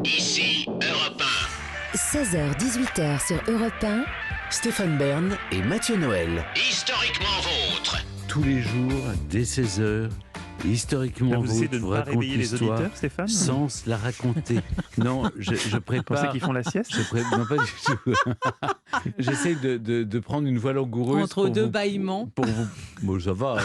Ici Europe 16h-18h sur Europe 1. Stéphane Bern et Mathieu Noël. 1, historiquement vôtre. Tous les jours, dès 16h, historiquement, Vous essayez de ne vous pas raconte réveiller les l'histoire auditeurs, Stéphane ? sans se la raconter. Non, je Pour prépare. ceux qui font la sieste ? Non, pas du tout. J'essaye de prendre une voie langoureuse. Entre pour deux vous- bâillements. Pour vous... Bon, ça va.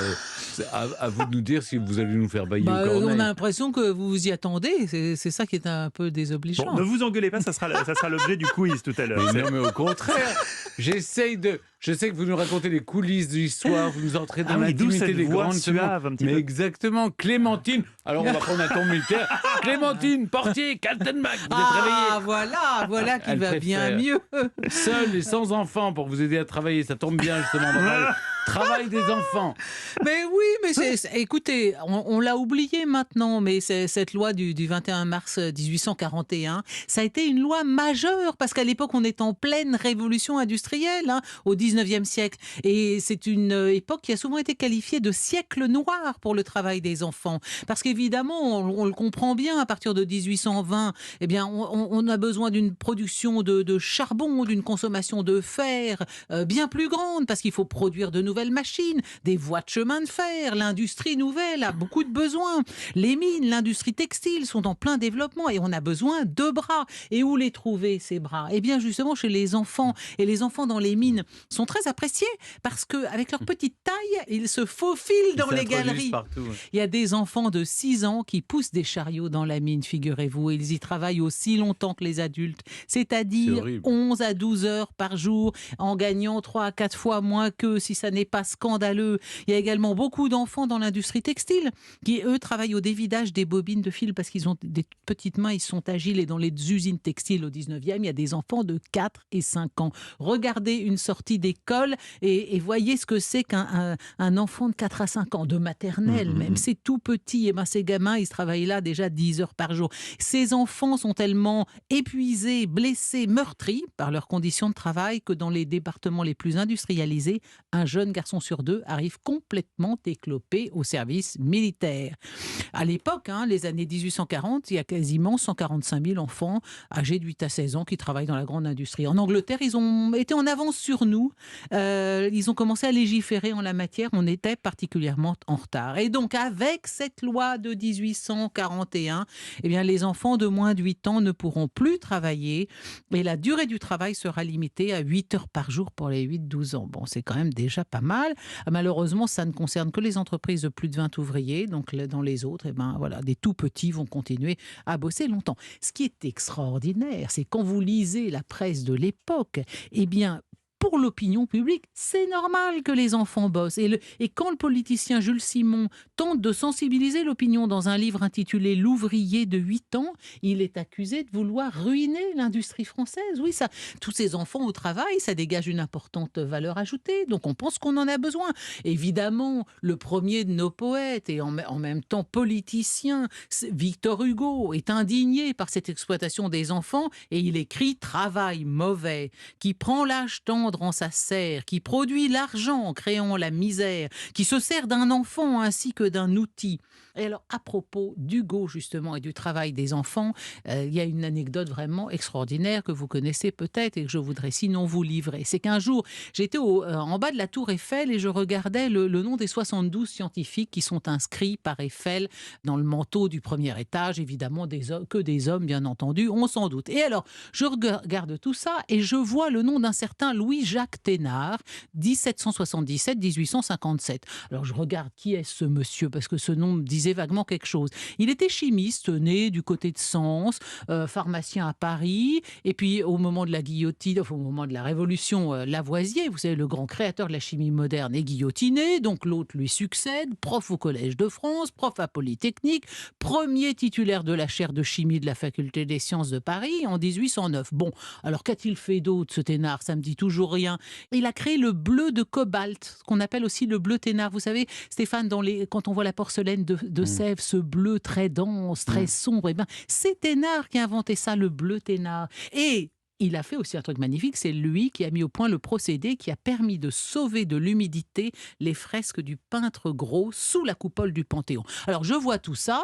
C'est à vous de nous dire si vous allez nous faire bailler Bah, au on corneille. a l'impression que vous vous y attendez. C'est ça qui est un peu désobligeant. Bon, ne vous engueulez pas, ça sera l'objet du quiz tout à l'heure. Mais non, mais au contraire, j'essaye de... Je sais que vous nous racontez les coulisses de l'histoire, vous nous entrez dans Ah oui, d'où l'intimité cette des voix grandes semaines. suave, un petit Mais peu. exactement, Clémentine. Alors on va prendre un ton militaire. Clémentine, portier, Kaltenbach, vous êtes Ah, réveillée. voilà qui Elle va bien préfère. mieux. Seul et sans enfants pour vous aider à travailler, ça tombe bien justement. On va parler travail des enfants. Mais oui, mais écoutez, on l'a oublié maintenant, mais cette loi du 21 mars 1841, ça a été une loi majeure, parce qu'à l'époque, on est en pleine révolution industrielle, au 19e siècle. Et c'est une époque qui a souvent été qualifiée de siècle noir pour le travail des enfants. Parce qu'évidemment, on le comprend bien, à partir de 1820, eh bien, on a besoin d'une production de charbon, d'une consommation de fer bien plus grande, parce qu'il faut produire de nouvelles machines, des voies de chemin de fer, l'industrie nouvelle a beaucoup de besoins. Les mines, l'industrie textile sont en plein développement et on a besoin de bras. Et où les trouver, ces bras ? Eh bien, justement, chez les enfants. Et les enfants dans les mines sont très appréciés parce qu'avec leur petite taille, ils se faufilent dans Ils les s'introduisent galeries. partout. Il y a des enfants de 6 ans qui poussent des chariots dans la mine, figurez-vous. Et ils y travaillent aussi longtemps que les adultes, C'est c'est-à-dire horrible. 11 à 12 heures par jour, en gagnant 3 à 4 fois moins qu'eux, si ça n'est pas scandaleux. Il y a également beaucoup d'enfants dans l'industrie textile qui, eux, travaillent au dévidage des bobines de fil parce qu'ils ont des petites mains, ils sont agiles. Et dans les usines textiles au 19e, il y a des enfants de 4 et 5 ans. Regardez une sortie d'école et voyez ce que c'est qu'un enfant de 4 à 5 ans, de maternelle même. C'est tout petit. Et ben, ces gamins, ils travaillent là déjà 10 heures par jour. Ces enfants sont tellement épuisés, blessés, meurtris par leurs conditions de travail que dans les départements les plus industrialisés, un jeune garçon sur 2 arrive complètement éclopé au service militaire. À l'époque, les années 1840, il y a quasiment 145 000 enfants âgés de 8 à 16 ans qui travaillent dans la grande industrie. En Angleterre, ils ont été en avance sur nous. Ils ont commencé à légiférer en la matière. On était particulièrement en retard. Et donc, avec cette loi de 1841, eh bien, les enfants de moins de 8 ans ne pourront plus travailler et la durée du travail sera limitée à 8 heures par jour pour les 8-12 ans. Bon, c'est quand même déjà pas mal. Malheureusement, ça ne concerne que les entreprises de plus de 20 ouvriers. Donc, dans les autres, eh ben, voilà, des tout petits vont continuer à bosser longtemps. Ce qui est extraordinaire, c'est quand vous lisez la presse de l'époque, eh bien, pour l'opinion publique, c'est normal que les enfants bossent. Et quand le politicien Jules Simon tente de sensibiliser l'opinion dans un livre intitulé « L'ouvrier de 8 ans », il est accusé de vouloir ruiner l'industrie française. Oui, ça, tous ces enfants au travail, ça dégage une importante valeur ajoutée. Donc on pense qu'on en a besoin. Évidemment, le premier de nos poètes et en même temps politicien, Victor Hugo, est indigné par cette exploitation des enfants et il écrit « Travail mauvais, qui prend l'âge tendre en sa serre, qui produit l'argent en créant la misère, qui se sert d'un enfant ainsi que d'un outil. » Et alors, à propos d'Hugo, justement, et du travail des enfants, il y a une anecdote vraiment extraordinaire que vous connaissez peut-être et que je voudrais sinon vous livrer. C'est qu'un jour, j'étais en bas de la tour Eiffel et je regardais le nom des 72 scientifiques qui sont inscrits par Eiffel dans le manteau du premier étage, évidemment que des hommes, bien entendu, on s'en doute. Et alors, je regarde tout ça et je vois le nom d'un certain Louis-Jacques Thénard, 1777-1857. Alors, je regarde qui est ce monsieur, parce que ce nom me disait vaguement quelque chose. Il était chimiste, né du côté de Sens, pharmacien à Paris, et puis au moment de la guillotine, au moment de la Révolution, Lavoisier, vous savez, le grand créateur de la chimie moderne, est guillotiné, donc l'autre lui succède, prof au Collège de France, prof à Polytechnique, premier titulaire de la chaire de chimie de la Faculté des sciences de Paris en 1809. Bon, alors qu'a-t-il fait d'autre, ce Thénard ? Ça me dit toujours rien. Il a créé le bleu de cobalt, ce qu'on appelle aussi le bleu Thénard. Vous savez, Stéphane, quand on voit la porcelaine de Sèvres, ce bleu très dense, très sombre, eh ben, c'est Thénard qui a inventé ça, le bleu Thénard. Et il a fait aussi un truc magnifique, c'est lui qui a mis au point le procédé qui a permis de sauver de l'humidité les fresques du peintre Gros sous la coupole du Panthéon. Alors je vois tout ça,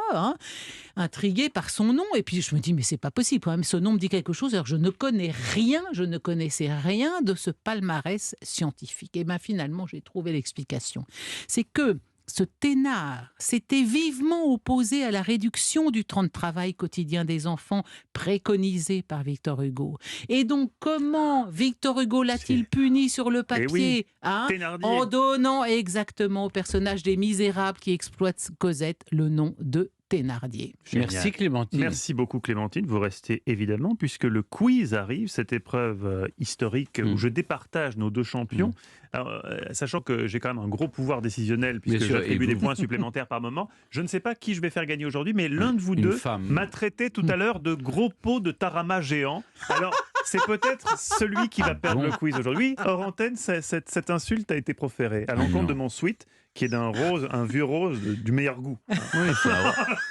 intrigué par son nom, et puis je me dis mais c'est pas possible quand même, ce nom me dit quelque chose, alors je ne connaissais rien de ce palmarès scientifique. Et bien finalement j'ai trouvé l'explication. C'est que ce Thénard s'était vivement opposé à la réduction du temps de travail quotidien des enfants préconisée par Victor Hugo. Et donc, comment Victor Hugo l'a-t-il puni sur le papier, en donnant exactement au personnage des Misérables qui exploitent Cosette le nom de Thénardier. Merci Clémentine. Merci beaucoup Clémentine. Vous restez évidemment puisque le quiz arrive, cette épreuve historique où je départage nos deux champions. Alors, sachant que j'ai quand même un gros pouvoir décisionnel puisque j'attribue des points supplémentaires par moment. Je ne sais pas qui je vais faire gagner aujourd'hui, mais l'un de vous deux m'a traité tout à l'heure de gros pot de tarama géant. Alors c'est peut-être celui qui va perdre le quiz aujourd'hui. Hors antenne, cette insulte a été proférée à l'encontre de mon sweat qui est d'un rose, un vieux rose du meilleur goût. Oui,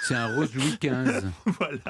c'est un rose Louis XV. Voilà.